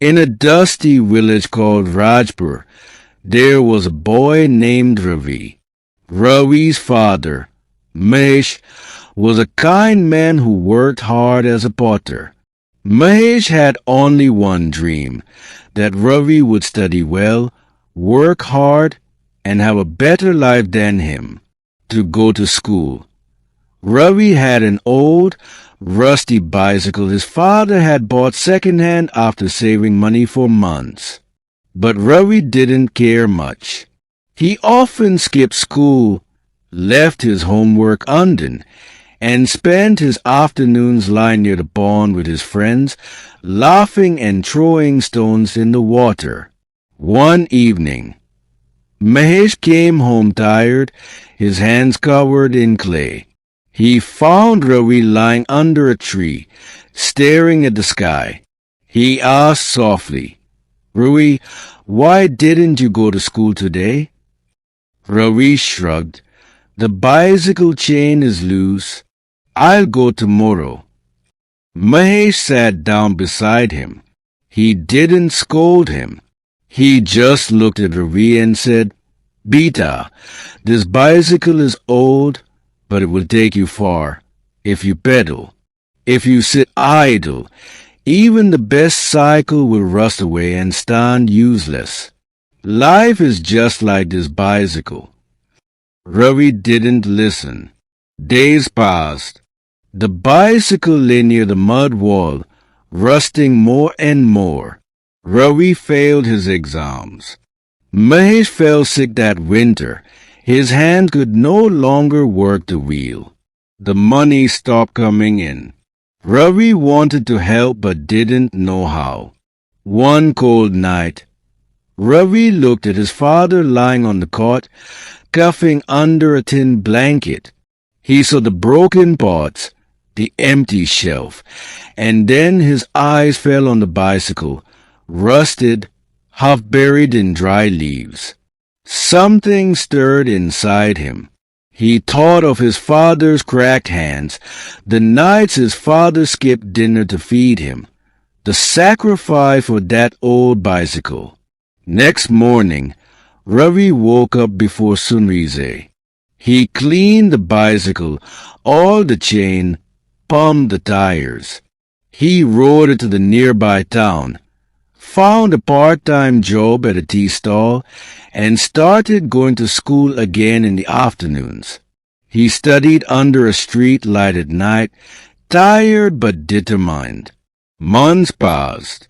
In a dusty village called Rajpur, there was a boy named Ravi. Ravi's father, Mahesh, was a kind man who worked hard as a potter. Mahesh had only one dream, that Ravi would study well, work hard, and have a better life than him, to go to school. Ravi had an old, rusty bicycle his father had bought second-hand after saving money for months. But Ravi didn't care much. He often skipped school, left his homework undone, and spent his afternoons lying near the pond with his friends, laughing and throwing stones in the water. One evening, Mahesh came home tired, his hands covered in clay. He found Ravi lying under a tree, staring at the sky. He asked softly, "Ravi, why didn't you go to school today?" Ravi shrugged. "The bicycle chain is loose. I'll go tomorrow." Mahesh sat down beside him. He didn't scold him. He just looked at Ravi and said, "Beta, this bicycle is old, but it will take you far if you pedal. If you sit idle, even the best cycle will rust away and stand useless. Life is just like this bicycle." Ravi didn't listen. Days passed. The bicycle lay near the mud wall, rusting more and more. Ravi failed his exams. Mahesh fell sick that winter. His hands could no longer work the wheel. The money stopped coming in. Ravi wanted to help but didn't know how. One cold night, Ravi looked at his father lying on the cot, coughing under a thin blanket. He saw the broken pots, the empty shelf, and then his eyes fell on the bicycle, rusted, half buried in dry leaves. Something stirred inside him. He thought of his father's cracked hands, the nights his father skipped dinner to feed him, the sacrifice for that old bicycle. Next morning, Ravi woke up before sunrise. He cleaned the bicycle, oiled the chain, pumped the tires. He rode it to the nearby town, found a part-time job at a tea stall, and started going to school again in the afternoons. He studied under a street light at night, tired but determined. Months passed.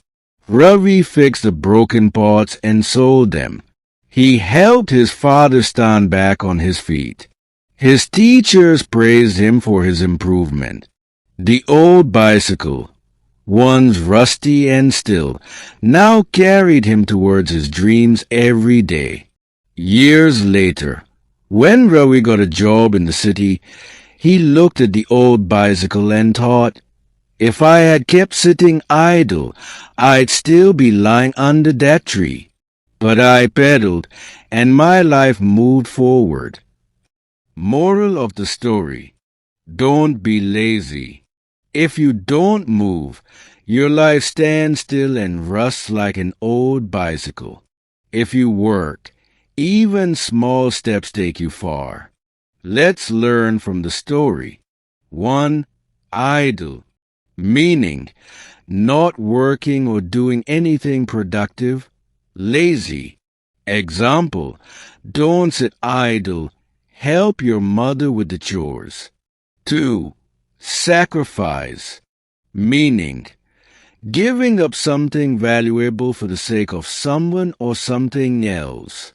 Ravi fixed the broken pots and sold them. He helped his father stand back on his feet. His teachers praised him for his improvement. The old bicycle, once rusty and still, now carried him towards his dreams every day. Years later, when Ravi got a job in the city, he looked at the old bicycle and thought, "If I had kept sitting idle, I'd still be lying under that tree. But I pedaled, and my life moved forward." Moral of the story: don't be lazy. If you don't move, your life stands still and rusts like an old bicycle. If you work, even small steps take you far. Let's learn from the story. 1. Idle, meaning not working or doing anything productive. Lazy, example, don't sit idle. Help your mother with the chores. 2. Sacrifice, meaning giving up something valuable for the sake of someone or something else.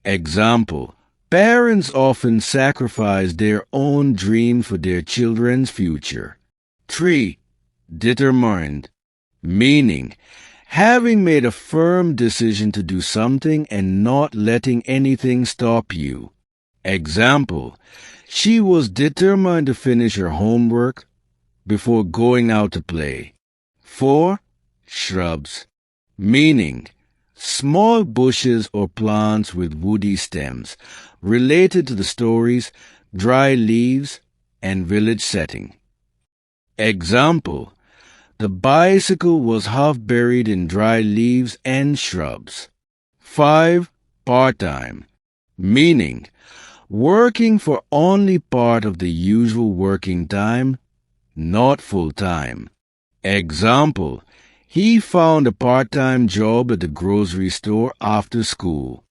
Example, parents often sacrifice their own dreams for their children's future. 3. Determined, meaning having made a firm decision to do something and not letting anything stop you. Example, she was determined to finish her homework before going out to play. 4. Shrubs, meaning small bushes or plants with woody stems, related to the stories, dry leaves, and village setting. Example, The bicycle was half buried in dry leaves and shrubs. 5. Part-time, meaning working for only part of the usual working time, not full-time. Example, he found a part-time job at the grocery store after school.